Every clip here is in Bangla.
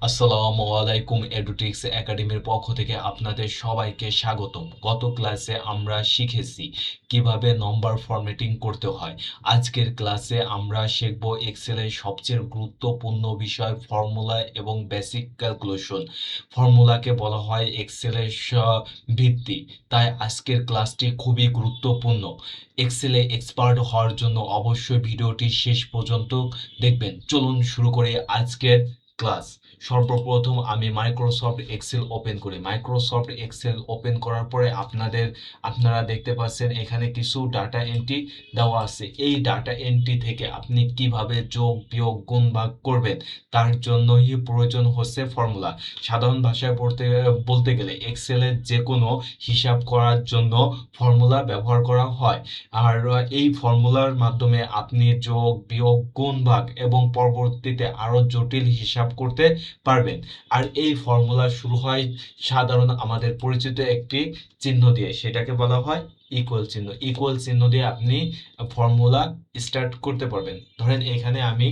আসসালামু আলাইকুম। এডুটিক্স একাডেমির পক্ষ থেকে আপনাদের সবাইকে স্বাগতম। গত ক্লাসে আমরা শিখেছি কিভাবে নম্বর ফরম্যাটিং করতে হয়। আজকের ক্লাসে আমরা শিখব এক্সেলের সবচেয়ে গুরুত্বপূর্ণ বিষয় ফর্মুলা এবং বেসিক ক্যালকুলেশন। ফর্মুলাকে বলা হয় এক্সেলের ভিত্তি, তাই আজকের ক্লাসটি খুবই গুরুত্বপূর্ণ। এক্সেলে এক্সপার্ট হওয়ার জন্য অবশ্যই ভিডিওটি শেষ পর্যন্ত দেখবেন। চলুন শুরু করে আজকের ক্লাস। সর্বপ্রথম আমি মাইক্রোসফট এক্সেল ওপেন করি। মাইক্রোসফট এক্সেল ওপেন করার পরে আপনারা দেখতে পাচ্ছেন এখানে কিছু ডাটা এন্ট্রি দেওয়া আছে। এই ডাটা এন্ট্রি থেকে আপনি কিভাবে যোগ বিয়োগ গুণ ভাগ করবেন তার জন্যই প্রয়োজন হচ্ছে ফর্মুলা। সাধারণ ভাষায় বলতে গেলে এক্সেলের যে কোনো হিসাব করার জন্য ফর্মুলা ব্যবহার করা হয়। আর এই ফর্মুলার মাধ্যমে আপনি যোগ বিয়োগ গুণ ভাগ এবং পরবর্তীতে আরো জটিল হিসাব করতে পারবেন। আর এই ফর্মুলা শুরু হয় সাধারণ আমাদের পরিচিত একটি চিহ্ন দিয়ে, সেটাকে বলা হয় ইকুয়াল চিহ্ন। ইকুয়াল চিহ্ন দিয়ে আপনি ফর্মুলা স্টার্ট করতে পারবেন। ধরেন এখানে আমি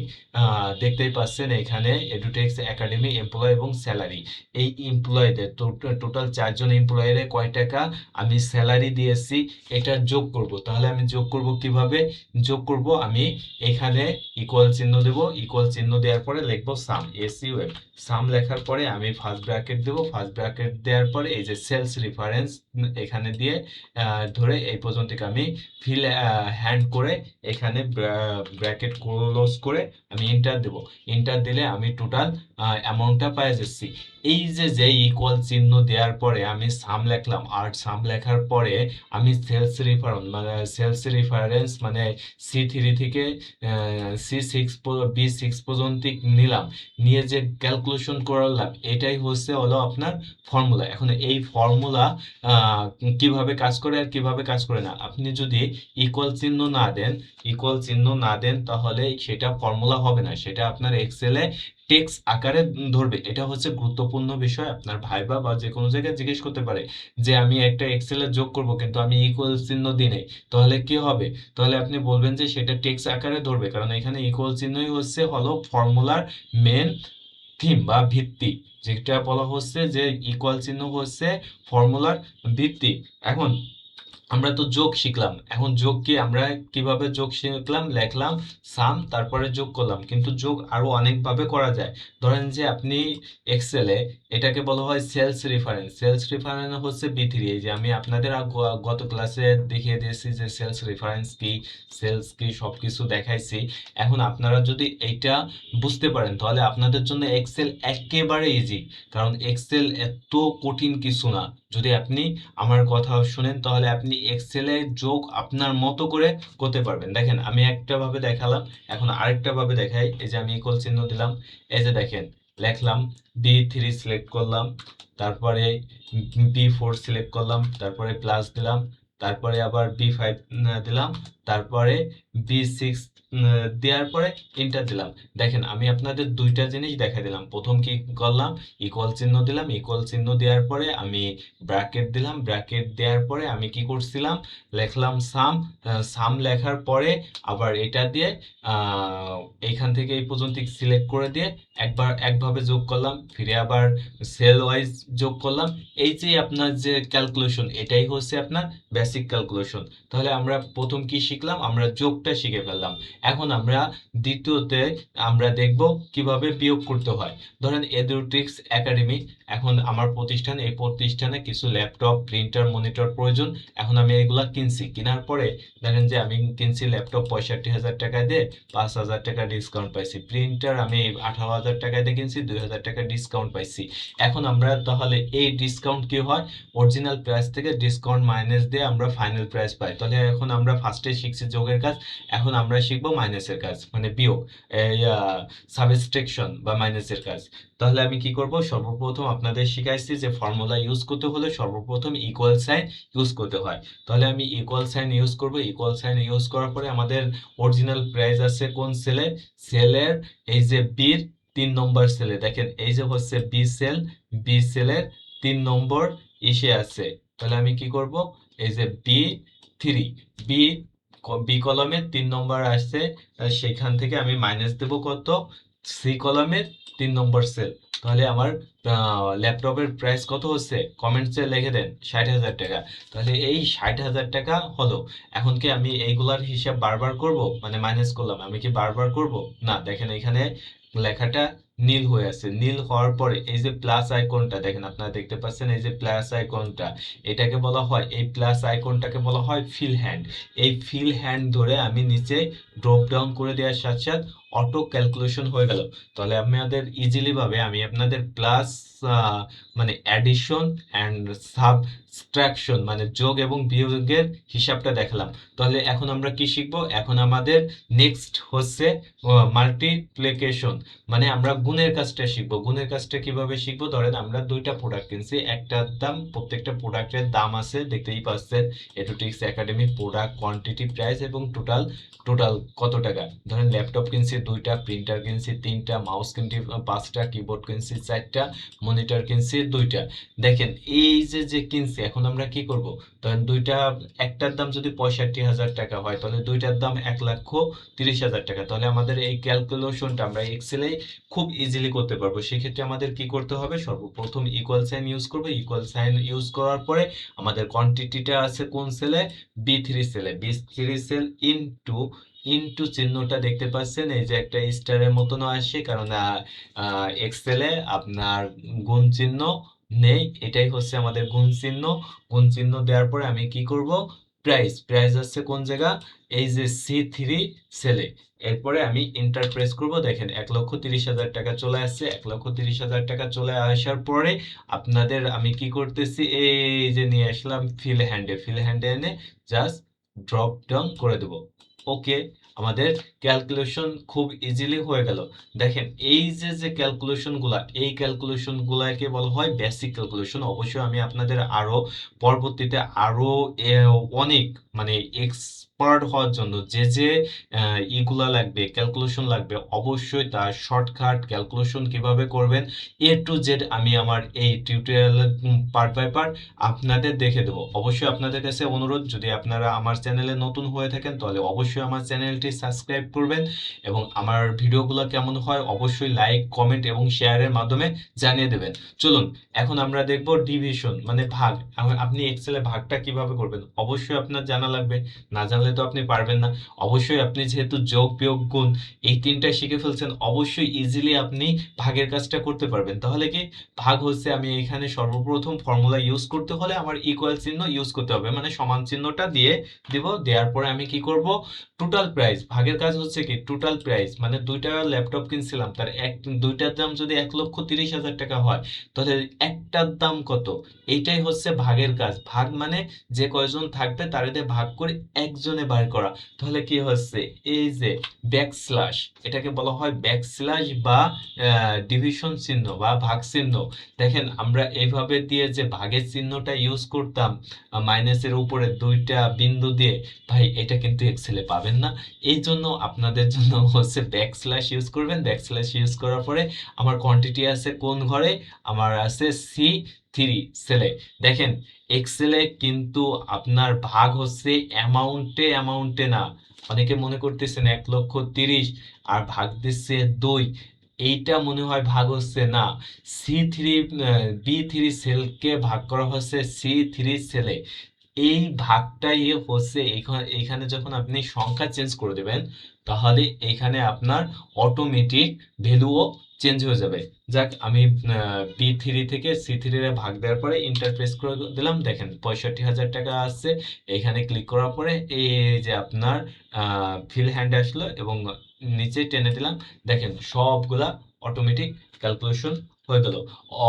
দেখতেই পাচ্ছেন এখানে এডুটেক্স একাডেমি এমপ্লয় এবং স্যালারি। এই এমপ্লয়ীদের টোটাল 4 জন এমপ্লয়ের কয় টাকা আমি স্যালারি দিয়েছি এটা যোগ করব। তাহলে আমি যোগ করব কিভাবে? যোগ করব আমি এখানে ইকুয়াল চিহ্ন দেব। ইকুয়াল চিহ্ন দেওয়ার পরে লিখবো সাম, এসইউএম। সাম লেখার পরে আমি ফার্স্ট ব্র্যাকেট দেব। ফার্স্ট ব্র্যাকেট দেওয়ার পরে এই যে সেলস রেফারেন্স এখানে দিয়ে ধরে এই পর্যন্ত আমি ফিল হ্যান্ড করে এখানে ব্র্যাকেট ক্লোজ করে আমি এন্টার দেব। এন্টার দিলে আমি টোটাল অ্যামাউন্টটা পেয়ে যাচ্ছি। এই যে ইকুয়াল চিহ্ন দেওয়ার পরে আমি সাম লিখলাম, আর সাম লেখার পরে আমি সেলস রেফারেন্স মানে C3 থেকে C6 B6 পর্যন্ত নিলাম, নিয়ে যে ক্যালকুলেশন করলাম এটাই হলো আপনার ফর্মুলা। এখন এই ফর্মুলা কিভাবে কাজ করে আর কিভাবে কাজ করে না, আপনি যদি ইকুয়াল চিহ্ন না দেন তাহলে সেটা ফর্মুলা হবে না, সেটা আপনার এক্সেলে টেক্সট আকারে ধরবে। এটা হচ্ছে গুরুত্বপূর্ণ বিষয়। আপনার ভাইবা বা যে কোনো জায়গায় জিজ্ঞেস করতে পারে যে আমি একটা এক্সেলে যোগ করব কিন্তু আমি ইকুয়াল চিহ্ন দিই নাই, তাহলে কি হবে? তাহলে আপনি বলবেন যে সেটা টেক্সট আকারে ধরবে, কারণ এখানে ইকুয়াল চিহ্নই হলো ফর্মুলার মেন থিম বা ভিত্তি। যেটা বলা হচ্ছে যে ইকুয়াল চিহ্ন হচ্ছে ফর্মুলার ভিত্তি। এখন আমরা তো যোগ শিখলাম, এখন যোগ কি আমরা কিভাবে যোগ শিখলাম, লিখলাম সাম তারপরে যোগ করলাম, কিন্তু যোগ আরো অনেক ভাবে করা যায়। ধরেন যে আপনি এক্সেলে এটাকে বলা হয় সেলস রেফারেন্স। সেলস রেফারেন্স হচ্ছে B3। এই যে আমি আপনাদের গত ক্লাসে দেখিয়ে দিয়েছি যে সেলস রেফারেন্স কি, সেলস কি, সবকিছু দেখাইছি। এখন আপনারা যদি এইটা বুঝতে পারেন তাহলে আপনাদের জন্য এক্সেল একেবারে ইজি, কারণ এক্সেল এত কঠিন কিছু না। যদি আপনি আমার কথা শুনেন তাহলে আপনি এক্সেলে যোগ আপনার মতো করে করতে পারবেন। দেখেন আমি একটা ভাবে দেখালাম, এখন আরেকটা ভাবে দেখাই। এই যে আমি ইকুয়াল চিহ্ন দিলাম, এই যে দেখেন লিখলাম B3 সিলেক্ট করলাম, তারপরে B4 সিলেক্ট করলাম, তারপরে প্লাস দিলাম, তারপরে আবার B5 দিলাম, তারপরে B6 দেওয়ার পরে এন্টার দিলাম। দেখেন আমি আপনাদের দুইটা জিনিস দেখা দিলাম। প্রথম কি করলাম, ইকুয়াল চিহ্ন দিলাম। ইকুয়াল চিহ্ন দেওয়ার পরে আমি ব্র্যাকেট দিলাম। ব্র্যাকেট দেওয়ার পরে আমি কি করছিলাম, লিখলাম সাম। সাম লেখার পরে আবার এটা দিয়ে এইখান থেকে এই পর্যন্ত সিলেক্ট করে দিয়ে একভাবে যোগ করলাম, ফিরে আবার সেল ওয়াইজ যোগ করলাম। এই যে আপনার যে ক্যালকুলেশন, এটাই হচ্ছে আপনার বেসিক ক্যালকুলেশন। তাহলে আমরা প্রথম কি শিখলাম, আমরা যোগটা শিখে ফেললাম। এখন আমরা দ্বিতীয়তে আমরা দেখব কিভাবে বিয়োগ করতে হয়। ধরেন এডুট্রিক্স একাডেমি, এখন আমার প্রতিষ্ঠান, এই প্রতিষ্ঠানে কিছু ল্যাপটপ, প্রিন্টার, মনিটর প্রয়োজন। এখন আমি এগুলা কিনছি, কেনার পরে দেখেন যে আমি কিনছি ল্যাপটপ 65,000 টাকা দিয়ে, 5,000 টাকা ডিসকাউন্ট পাইছি। প্রিন্টার আমি 18,000 টাকা দিয়ে কিনছি, 2,000 টাকা ডিসকাউন্ট পাইছি। এখন আমরা তাহলে এই ডিসকাউন্ট কি হয়, অরিজিনাল প্রাইস থেকে ডিসকাউন্ট মাইনাস দিয়ে আমরা ফাইনাল প্রাইস পাই। তাহলে এখন আমরা ফার্স্টে শিখছি যোগের কাজ, এখন আমরা শিখবো মাইনাসের কাজ, মানে বিয়োগ, সাবট্রাকশন বা মাইনাসের কাজ। তাহলে আমি কি করব, সর্বপ্রথম আপনাদের শিখাইছি যে ফর্মুলা ইউজ করতে হলে সর্বপ্রথম ইকুয়াল সাইন ইউজ করতে হয়। তাহলে আমি ইকুয়াল সাইন ইউজ করব। ইকুয়াল সাইন ইউজ করার পরে আমাদের অরিজিনাল প্রাইস আছে কোন সেলে, সেলের এই যে বির 3 নম্বর সেলে। দেখেন এই যে হচ্ছে বি সেল, বি সেলের 3 নম্বর ইসে আছে। তাহলে আমি কি করব, এই যে B3, বি বি কলমের 3 নম্বর আসছে, সেখান থেকে আমি মাইনাস দেব কত, সি কলমের 3 নম্বর সেল। তাহলে আমার ল্যাপটপের প্রাইস কত হচ্ছে কমেন্টসে লিখে দেন 60,000 টাকা। তাহলে এই 60,000 টাকা হলো। এখন কি আমি এইগুলার হিসাব বারবার করব, মানে মাইনাস করলাম, আমি কি বারবার করব? না, দেখেন এখানে লেখাটা নীল হয়ে আছে। নীল হওয়ার পরে এই যে প্লাস আইকনটা দেখেন, আপনারা দেখতে পাচ্ছেন এই যে প্লাস আইকনটা, এটাকে বলা হয়, এই প্লাস আইকনটাকে বলা হয় ফিল হ্যান্ড। এই ফিল হ্যান্ড ধরে আমি নিচে ড্রপ ডাউন করে দেওয়ার সাথে সাথে অটো ক্যালকুলেশন হয়ে গেল। তাহলে আপনাদের ইজিলি ভাবে আমি আপনাদের প্লাস মানে অ্যাডিশন অ্যান্ড সাবট্রাকশন মানে যোগ এবং বিয়োগের হিসাবটা দেখালাম। তাহলে এখন আমরা কি শিখব? এখন আমাদের নেক্সট হচ্ছে মাল্টিপ্লিকেশন, মানে আমরা গুণের কাজটা শিখবো। গুণের কাজটা কিভাবে শিখবো? ধরেন আমরা দুইটা প্রোডাক্ট কিনছি, একটার দাম, প্রত্যেকটা প্রোডাক্টের দাম আছে দেখতেই পাচ্ছেন, এডুটিক্স একাডেমি প্রোডাক্ট কোয়ান্টিটি প্রাইস এবং টোটাল টোটাল কত টাকা। ধরেন ল্যাপটপ কিনছি দুইটা, প্রিন্টার কিনছি তিনটা, মাউস কিনছি পাঁচটা, কিবোর্ড কিনছি চারটা, মনিটর কিনছি দুইটা। দেখেন এই যে যে কিনছি, এখন আমরা কি করব? ধরেন দুইটা, একটার দাম যদি 65,000 টাকা হয়, তাহলে দুইটার দাম 1,30,000 টাকা। তাহলে আমাদের এই ক্যালকুলেশনটা আমরা এক্সেলে খুব ইজিলি করতে পারবো। সেক্ষেত্রে আমাদের কি করতে হবে? সর্বপ্রথম ইকুয়াল সাইন ইউজ করবো। ইকুয়াল সাইন ইউজ করার পরে আমাদের কোয়ান্টিটিটা আছে কোন সেলে? বি3 সেলে। বি3 সেল ইনটু ইনটু চিহ্নটা দেখতে পাচ্ছেন এই যে একটা স্টারের মতন আসে, কারণ এক্সেলে আপনার গুণ চিহ্ন নেই, এটাই হচ্ছে আমাদের গুণ চিহ্ন। গুণ চিহ্ন দেওয়ার পরে আমি কি করব? প্রাইস, প্রাইস আছে কোন জায়গা? এই যে সি3 সেলে। এরপরে আমি এন্টার প্রেস করব। দেখেন 1,30,000 টাকা চলে আসছে। 1,30,000 টাকা চলে আসার পরে আপনাদের আমি কি করতেছি, এই যে নিয়ে আসলাম ফিল হ্যান্ডে, ফিল হ্যান্ডে এনে জাস্ট ড্রপ ডাউন করে দেব। ওকে, আমাদের ক্যালকুলেশন খুব ইজিলি হয়ে গেল। দেখেন এই যে যে ক্যালকুলেশনগুলা, এই ক্যালকুলেশনগুলাকে বলা হয় বেসিক ক্যালকুলেশন। অবশ্যই আমি আপনাদের আরো পরবর্তীতে আরো অনেক মানে এক্সপার্ট হওয়ার জন্য যে যে ইগুলা লাগবে, ক্যালকুলেশন লাগবে, অবশ্যই তার শর্টকাট ক্যালকুলেশন কিভাবে করবেন A to Z আমি আমার এই টিউটোরিয়াল পার্ট বাই পার্ট আপনাদের দেখে দেবো। অবশ্যই আপনাদের কাছে অনুরোধ, যদি আপনারা আমার চ্যানেলে নতুন হয়ে থাকেন তাহলে অবশ্যই আমার চ্যানেলটি সাবস্ক্রাইব করবেন, এবং আমার ভিডিওগুলো কেমন হয় অবশ্যই লাইক কমেন্ট এবং শেয়ারের মাধ্যমে জানিয়ে দেবেন। চলুন এখন আমরা দেখব ডিভিশন মানে ভাগ। আপনি এক্সেলে ভাগটা কিভাবে করবেন অবশ্যই আপনার জানা লাগবে, না জানলে তো আপনি পারবেন না। অবশ্যই আপনি যেহেতু যোগ বিয়োগ গুণ এই তিনটা শিখে ফেলছেন, অবশ্যই ইজিলি আপনি ভাগের কাজটা করতে পারবেন। তাহলে কি ভাগ হচ্ছে, আমি এখানে সর্বপ্রথম ফর্মুলা ইউজ করতে হলে আমার ইকুয়াল চিহ্ন ইউজ করতে হবে, মানে সমান চিহ্নটা দিয়ে দিব। দেওয়ার পরে আমি কি করব? টোটাল প্রাইস, ভাগের কাজ হচ্ছে কি টোটাল প্রাইস, মানে দুইটা ল্যাপটপ কিনছিলাম, তার দুইটার দাম যদি 1,30,000 টাকা হয়, তাহলে একটার দাম কত? এইটাই হচ্ছে ভাগের কাজ। ভাগ মানে যে কয়জন থাকবে তাদের ভাগ করে একজনে বার করা। তাহলে কি হচ্ছে, এই যে ব্যাকস্ল্যাশ, এটাকে বলা হয় ব্যাকস্ল্যাশ বা ডিভিশন চিহ্ন বা ভাগ চিহ্ন। দেখেন আমরা এইভাবে দিয়ে যে ভাগের চিহ্নটা ইউজ করতাম মাইনাসের উপরে দুইটা বিন্দু দিয়ে, ভাই এটা কিন্তু এক্সেলে পাবেন না। এই জন্য আপনাদের জন্য হচ্ছে ব্যাকস্ল্যাশ ইউজ করবেন। ব্যাকস্ল্যাশ ইউজ করার পরে আমার কোয়ান্টিটি আছে কোন ঘরে? আমার আছে সি3 সেলে। দেখেন এক্সেলে কিন্তু আপনার ভাগ হচ্ছে অ্যামাউন্টে, অ্যামাউন্টে না। অনেকে মনে করতেছেন 1,30,000 আর ভাগ দিচ্ছে 2, এইটা মনে হয় ভাগ হচ্ছে না। সি3 বি3 সেলকে ভাগ করা হচ্ছে সি3 সেলে। এই ভাগটাই হচ্ছে এখানে যখন আপনি সংখ্যা চেঞ্জ করে দেবেন, তাহলে এখানে আপনার অটোমেটিক ভ্যালুও চেঞ্জ হয়ে যাবে। যাক, আমি বি3 থেকে সি3 এ ভাগ দেওয়ার পরে ইন্টার প্রেস করে দিলাম। দেখেন 65,000 টাকা আসছে। এখানে ক্লিক করার পরে এই যে আপনার ফিল হ্যান্ড আসলো এবং নিচে টেনে দিলাম। দেখেন সবগুলা অটোমেটিক ক্যালকুলেশন হয়ে গেল।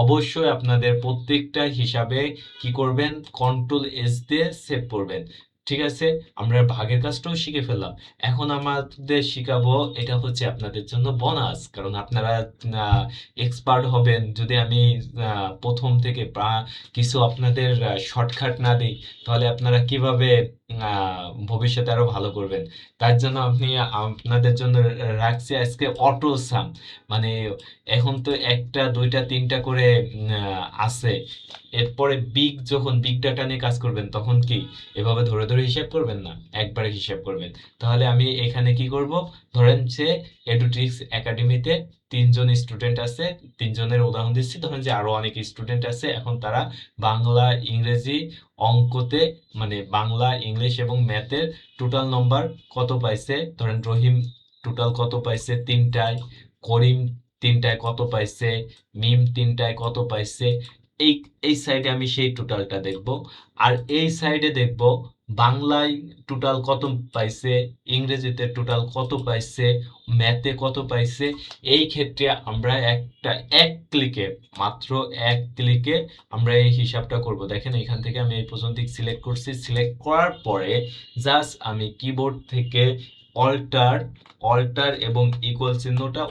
অবশ্যই আপনাদের প্রত্যেকটা হিসাবে কি করবেন? কন্ট্রোল S দিয়ে সেভ করবেন। ঠিক আছে, আমরা ভাগের কাজটাও শিখে ফেললাম। এখন আমাদের শিখাবো, এটা হচ্ছে আপনাদের জন্য বোনাস, কারণ আপনারা এক্সপার্ট হবেন যদি আমি প্রথম থেকে বা কিছু আপনাদের শর্টকাট না দিই, তাহলে আপনারা কিভাবে ভবিষ্যতে আরো ভালো করবেন। তার জন্য আপনাদের জন্য রাখছি আজকে অটো সাম, মানে এখন তো একটা দুইটা তিনটা করে আছে। এরপরে যখন বিগ ডাটা নিয়ে কাজ করবেন তখন কি এভাবে ধরে ধরে হিসাব করবেন না, একবারে হিসাব করবেন। তাহলে আমি এখানে কি করব? ধরেন যে এডুট্রিক্স একাডেমিতে তিনজন স্টুডেন্ট আছে, তিনজনের উদাহরণ দিচ্ছি, ধরেন যে আরো অনেক স্টুডেন্ট আছে, এখন তারা বাংলা, ইংরেজি, অঙ্কতে মানে বাংলা, ইংলিশ এবং ম্যাথের টোটাল নম্বর কত পাইছে, ধরেন রহিম টোটাল কত পাইছে তিনটায়, করিম তিনটায় কত পাইছে, মিম তিনটায় কত পাইছে, এই এই সাইডে আমি সেই টোটালটা দেখব। আর এই সাইডে দেখব বাংলায় টোটাল কত পাইছে, ইংরেজিতে টোটাল কত পাইছে, ম্যাথে কত পাইছে। এই ক্ষেত্রে আমরা এক ক্লিকে, মাত্র এক ক্লিকে আমরা এই হিসাবটা করব। দেখেন এখান থেকে আমি এই পর্যন্ত সিলেক্ট করছি, সিলেক্ট করার পরে জাস্ট আমি কিবোর্ড থেকে অল্টার এবং ইকুয়াল চিহ্নটা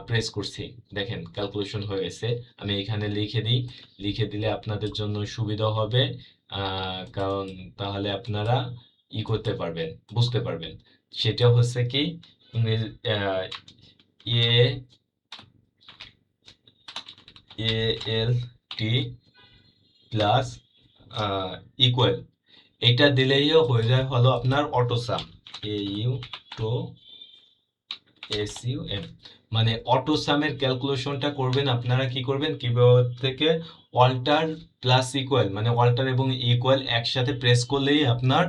প্রেস করছি। দেখেন ক্যালকুলেশন হয়ে গেছে। আমি এখানে লিখে দিই, লিখে দিলে আপনাদের জন্য সুবিধা হবে, কারণ তাহলে আপনারা করতে পারবেন, বুঝতে পারবেন। সেটা হচ্ছে কি, ইংরেজি এ এল টি প্লাস ইকুয়াল, এটা দিলেই হয়ে যায় হলো আপনার AutoSum, A U T O S U M, মানে অটোসামের ক্যালকুলেশনটা করবেন আপনারা কি করবেন, কিবোর্ড থেকে অল্টার প্লাস ইকুয়াল, মানে অল্টার এবং ইকুয়াল একসাথে প্রেস করলেই আপনার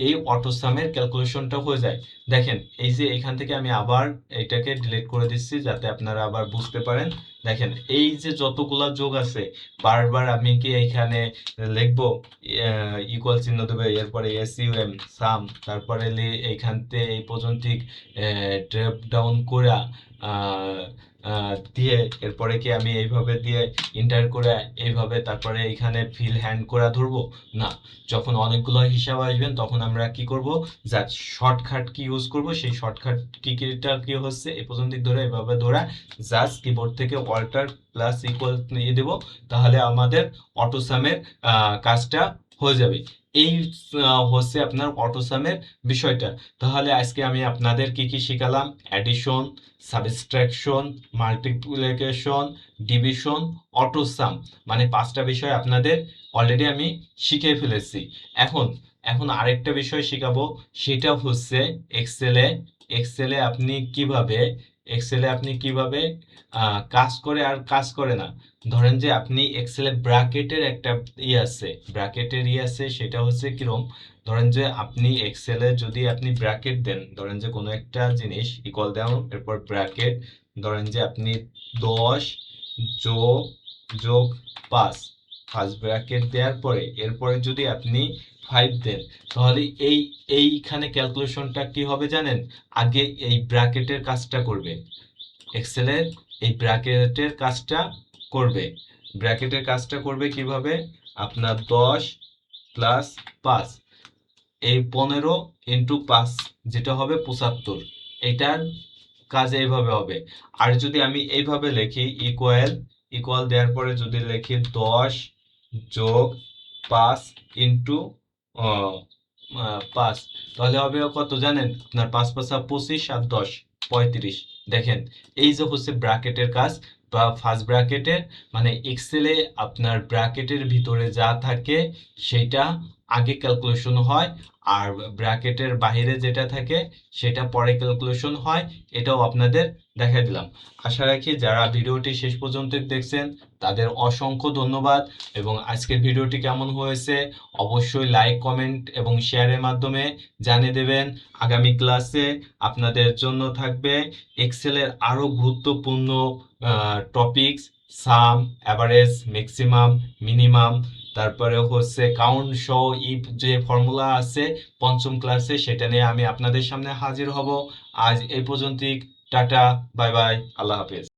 এই অটোসামের ক্যালকুলেশনটা হয়ে যায়। দেখেন এই যে এখান থেকে আমি আবার এটাকে ডিলিট করে দিচ্ছি যাতে আপনারা আবার বুঝতে পারেন। দেখেন এই যে যতগুলা যোগ আছে, বারবার আমি কি এখানে লিখবো ইকুয়াল চিহ্ন দেবে, এরপরে এস ইউ এম সাম, তারপরে এইখান থেকে এই পর্যন্ত ড্রপ ডাউন করে দিয়ে এরপরে কি আমি এইভাবে দিয়ে ইন্টার করে এইভাবে তারপরে এখানে ফিল হ্যান্ড করে ধরবো না। যখন অনেকগুলো হিসাব আসবেন তখন আমরা কি করব, জাস্ট শর্টকাট কি ইউজ করব, সেই শর্টকাট কিটা কি হচ্ছে এই পর্যন্ত ধরে এভাবে ধরা, জাস্ট কিবোর্ড থেকে অল্টার প্লাস ইকুয়াল নিয়ে দেব, তাহলে আমাদের অটোসামের কাজটা হয়ে যাবে। এই হচ্ছে আপনার অটোসামের বিষয়টা। তাহলে আজকে আমি আপনাদের কি কি শিখালাম, addition, subtraction, multiplication, division, autosum, মানে 5টা বিষয় আপনাদের অলরেডি আমি শিখিয়ে ফেলেছি। এখন আরেকটা বিষয় শিখাবো, সেটা হচ্ছে এক্সেলে আপনি কিভাবে কাজ করে আর কাজ করে না। ধরেন যে আপনি এক্সেলে ব্র্যাকেটের একটা আছে, সেটা হচ্ছে কিরকম, ধরেন যে আপনি এক্সেলে যদি আপনি ব্র্যাকেট দেন, ধরেন যে কোনো একটা জিনিস ইকুয়াল দেন, এরপর ব্র্যাকেট, ধরেন যে আপনি 10 যোগ 5 ফার্স্ট ব্র্যাকেট দেওয়ার পরে এরপরে যদি আপনি 5 দেন, তাহলে এইখানে ক্যালকুলেশনটা কি হবে জানেন, আগে এই ব্র্যাকেটের কাজটা করবে, এক্সেলের এই ব্র্যাকেটের কাজটা করবে কিভাবে, আপনার 10 প্লাস 5, এই 15 ইন্টু 5 যেটা হবে 75, এটার কাজ এইভাবে হবে। আর যদি আমি এইভাবে লিখি ইকুয়াল দেওয়ার পরে যদি লিখি 10 যোগ 5 ইন্টু 5, তাহলে হবে কত জানেন, আপনার 5 5 25 আর 10 35। দেখেন এই যে হচ্ছে ব্র্যাকেটের কাজ বা ফার্স্ট ব্র্যাকেটের, মানে এক্সেলে আপনার ব্র্যাকেটের ভিতরে যা থাকে সেটা আগে ক্যালকুলেশন হয়, আর ব্র্যাকেটের বাইরে যেটা থাকে সেটা পরে ক্যালকুলেশন হয়। এটাও আপনাদের দেখাই দিলাম। আশা রাখি যারা ভিডিওটি শেষ পর্যন্ত দেখছেন তাদের অসংখ্য ধন্যবাদ, এবং আজকের ভিডিওটি কেমন হয়েছে অবশ্যই লাইক, কমেন্ট এবং শেয়ারের মাধ্যমে জানিয়ে দেবেন। আগামী ক্লাসে আপনাদের জন্য থাকবে এক্সেলের আরো গুরুত্বপূর্ণ টপিকস, সাম, অ্যাভারেজ, ম্যাক্সিমাম, মিনিমাম, তারপরে হচ্ছে কাউন্ট সহ ইফ যে ফর্মুলা আছে 5ম ক্লাসে, সেটা নিয়ে আমি আপনাদের সামনে হাজির হব। আজ এই পর্যন্তই, টাটা, বাই বাই, আল্লাহ হাফেজ।